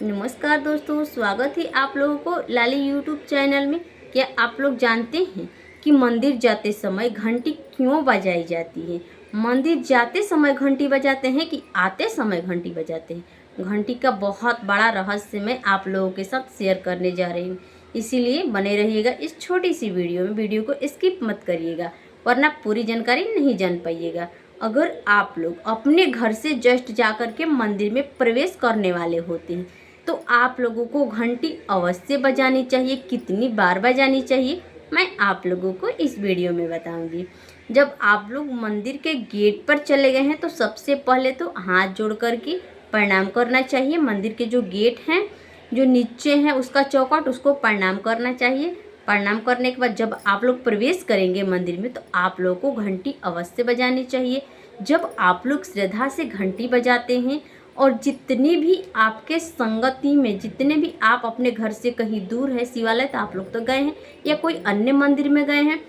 नमस्कार दोस्तों, स्वागत है आप लोगों को लाली यूट्यूब चैनल में। क्या आप लोग जानते हैं कि मंदिर जाते समय घंटी क्यों बजाई जाती है? मंदिर जाते समय घंटी बजाते हैं कि आते समय घंटी बजाते हैं? घंटी का बहुत बड़ा रहस्य मैं आप लोगों के साथ शेयर करने जा रही हूँ, इसीलिए बने रहिएगा इस छोटी सी वीडियो में। वीडियो को स्किप मत करिएगा, वरना पूरी जानकारी नहीं जान पाइएगा। अगर आप लोग अपने घर से जस्ट जाकर के मंदिर में प्रवेश करने वाले होते हैं तो आप लोगों को घंटी अवश्य बजानी चाहिए। कितनी बार बजानी चाहिए मैं आप लोगों को इस वीडियो में बताऊंगी। जब आप लोग मंदिर के गेट पर चले गए हैं तो सबसे पहले तो हाथ जोड़ कर के प्रणाम करना चाहिए। मंदिर के जो गेट हैं, जो नीचे हैं उसका चौखट, उसको प्रणाम करना चाहिए। प्रणाम करने के बाद जब आप लोग प्रवेश करेंगे मंदिर में तो आप लोगों को घंटी अवश्य बजानी चाहिए। जब आप लोग श्रद्धा से घंटी बजाते हैं और जितने भी आपके संगति में, जितने भी आप अपने घर से कहीं दूर है, शिवालय तो आप लोग तो गए हैं या कोई अन्य मंदिर में गए हैं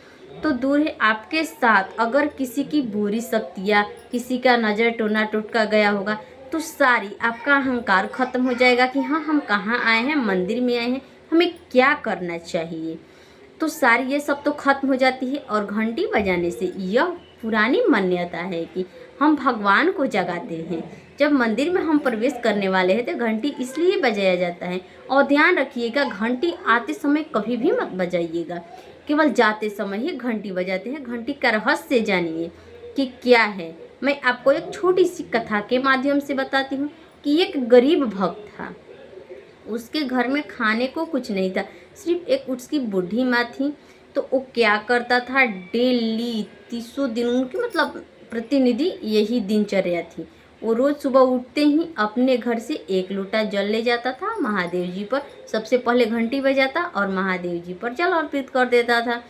तो दूर है, आपके साथ अगर किसी की बुरी शक्तियाँ, किसी का नज़र टोना टोटका गया होगा तो सारी आपका अहंकार खत्म हो जाएगा कि हाँ, हम कहाँ आए हैं, मंदिर में आए हैं, हमें क्या करना चाहिए। तो सारी ये सब तो खत्म हो जाती है। और घंटी बजाने से यह पुरानी मान्यता है कि हम भगवान को जगाते हैं। जब मंदिर में हम प्रवेश करने वाले हैं तो घंटी इसलिए बजाया जाता है। और ध्यान रखिएगा, घंटी आते समय कभी भी मत बजाइएगा, केवल जाते समय ही घंटी बजाते हैं। घंटी का रहस्य जानिए कि क्या है। मैं आपको एक छोटी सी कथा के माध्यम से बताती हूँ कि एक गरीब भक्त था। उसके घर में खाने को कुछ नहीं था, सिर्फ एक उसकी बूढ़ी माँ थी। तो वो क्या करता था, डेली 30 दिन उनकी मतलब प्रतिनिधि यही दिनचर्या थी। वो रोज़ सुबह उठते ही अपने घर से एक लोटा जल ले जाता था, महादेव जी पर सबसे पहले घंटी बजाता और महादेव जी पर जल अर्पित कर देता था।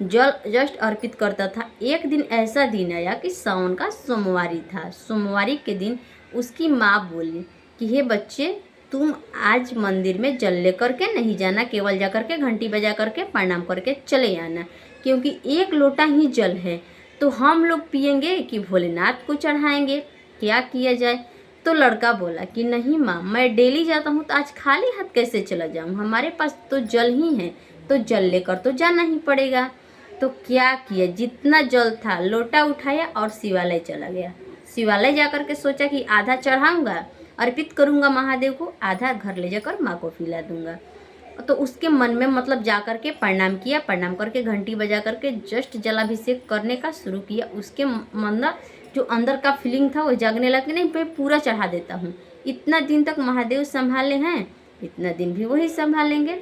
जल जस्ट अर्पित करता था। एक दिन ऐसा दिन आया कि सावन का सोमवारी था। सोमवारी के दिन उसकी माँ बोली कि हे बच्चे, तुम आज मंदिर में जल लेकर के नहीं जाना, केवल जा करके घंटी बजा करके प्रणाम करके चले आना, क्योंकि एक लोटा ही जल है तो हम लोग पिएंगे कि भोलेनाथ को चढ़ाएंगे, क्या किया जाए। तो लड़का बोला कि नहीं माँ, मैं डेली जाता हूँ तो आज खाली हाथ कैसे चला जाऊँ, हमारे पास तो जल ही है तो जल लेकर तो जाना ही पड़ेगा। तो क्या किया, जितना जल था लोटा उठाया और शिवालय चला गया। शिवालय जाकर के सोचा कि आधा चढ़ाऊंगा, अर्पित करूंगा महादेव को, आधा घर ले जाकर माँ को पिला दूंगा। तो उसके मन में मतलब जाकर के प्रणाम किया, प्रणाम करके घंटी बजा करके जस्ट जलाभिषेक करने का शुरू किया। उसके मन जो अंदर का फीलिंग था वो जागने लगा, नहीं मैं पूरा चढ़ा देता हूँ, इतना दिन तक महादेव संभाले हैं, इतना दिन भी वही संभालेंगे।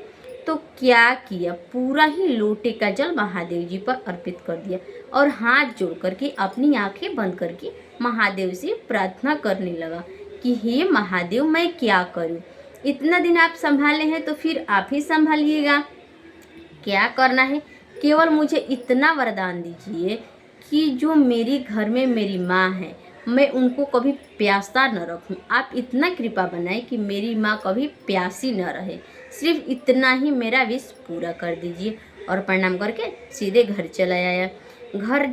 तो क्या किया, पूरा ही लोटे का जल महादेव जी पर अर्पित कर दिया और हाथ जोड़ करके अपनी आंखें बंद करके महादेव से प्रार्थना करने लगा कि हे महादेव, मैं क्या करूं, इतना दिन आप संभाले हैं तो फिर आप ही संभालिएगा। क्या करना है, केवल मुझे इतना वरदान दीजिए कि जो मेरी घर में मेरी माँ है, मैं उनको कभी प्यासा न रखूं। आप इतना कृपा बनाए कि मेरी माँ कभी प्यासी न रहे, सिर्फ इतना ही मेरा विश पूरा कर दीजिए। और प्रणाम करके सीधे घर चला आया। घर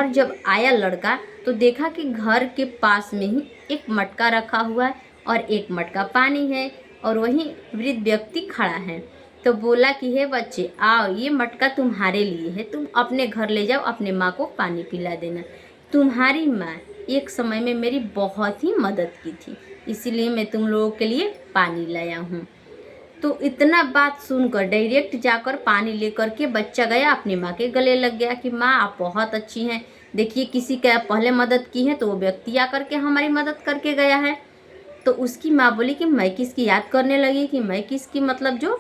जब आया लड़का तो देखा कि घर के पास में ही एक मटका रखा हुआ है और एक मटका पानी है और वहीं वृद्ध व्यक्ति खड़ा है। तो बोला कि हे बच्चे आओ, ये मटका तुम्हारे लिए है, तुम अपने घर ले जाओ, अपने माँ को पानी पिला देना। तुम्हारी माँ एक समय में मेरी बहुत ही मदद की थी, इसीलिए मैं तुम लोगों के लिए पानी लाया हूँ। तो इतना बात सुनकर डायरेक्ट जाकर पानी लेकर के बच्चा गया, अपनी माँ के गले लग गया कि माँ आप बहुत अच्छी हैं, देखिए किसी का पहले मदद की है तो वो व्यक्ति आकर के हमारी मदद करके गया है। तो उसकी माँ बोली कि मैं किसकी याद करने लगी कि मैं किसकी मतलब जो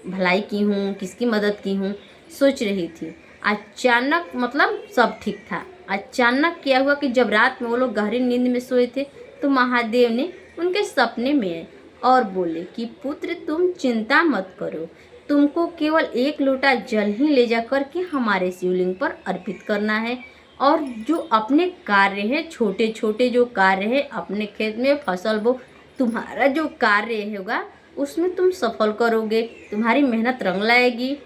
भलाई की हूँ, किसकी मदद की हूँ, सोच रही थी। अचानक मतलब सब ठीक था, अचानक क्या हुआ कि जब रात में वो लोग गहरी नींद में सोए थे तो महादेव ने उनके सपने में आए और बोले कि पुत्र तुम चिंता मत करो, तुमको केवल एक लोटा जल ही ले जा कर के हमारे शिवलिंग पर अर्पित करना है और जो अपने कार्य है, छोटे छोटे जो कार्य है, अपने खेत में फसल बो, तुम्हारा जो कार्य होगा उसमें तुम सफल करोगे, तुम्हारी मेहनत रंग लाएगी।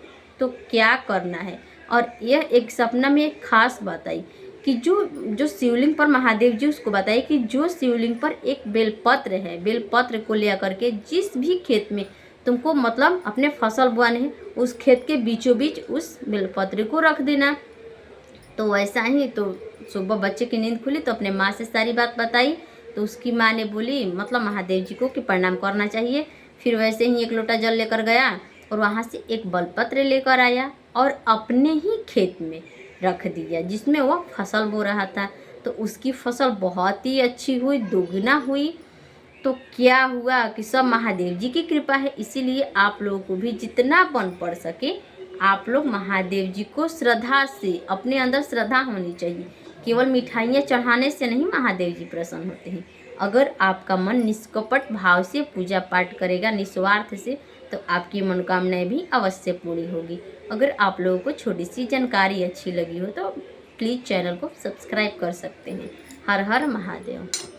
तो क्या करना है, और यह एक सपना में एक खास बात आई कि जो शिवलिंग पर महादेव जी उसको बताइए कि जो शिवलिंग पर एक बेलपत्र है, बेलपत्र को ले करके जिस भी खेत में तुमको मतलब अपने फसल बोने हैं उस खेत के बीचों बीच उस बेलपत्र को रख देना। तो वैसा ही तो सुबह बच्चे की नींद खुली तो अपने माँ से सारी बात बताई, तो उसकी माँ ने बोली मतलब महादेव जी को कि प्रणाम करना चाहिए। फिर वैसे ही एक लोटा जल लेकर गया और वहाँ से एक बेलपत्र लेकर आया और अपने ही खेत में रख दिया जिसमें वह फसल बो रहा था। तो उसकी फसल बहुत ही अच्छी हुई, दुगना हुई। तो क्या हुआ कि सब महादेव जी की कृपा है। इसीलिए आप लोगों को भी जितना बन पड़ सके आप लोग महादेव जी को श्रद्धा से, अपने अंदर श्रद्धा होनी चाहिए। केवल मिठाइयाँ चढ़ाने से नहीं महादेव जी प्रसन्न होते हैं। अगर आपका मन निष्कपट भाव से पूजा पाठ करेगा निस्वार्थ से तो आपकी मनोकामनाएं भी अवश्य पूरी होगी। अगर आप लोगों को छोटी सी जानकारी अच्छी लगी हो तो प्लीज़ चैनल को सब्सक्राइब कर सकते हैं। हर हर महादेव।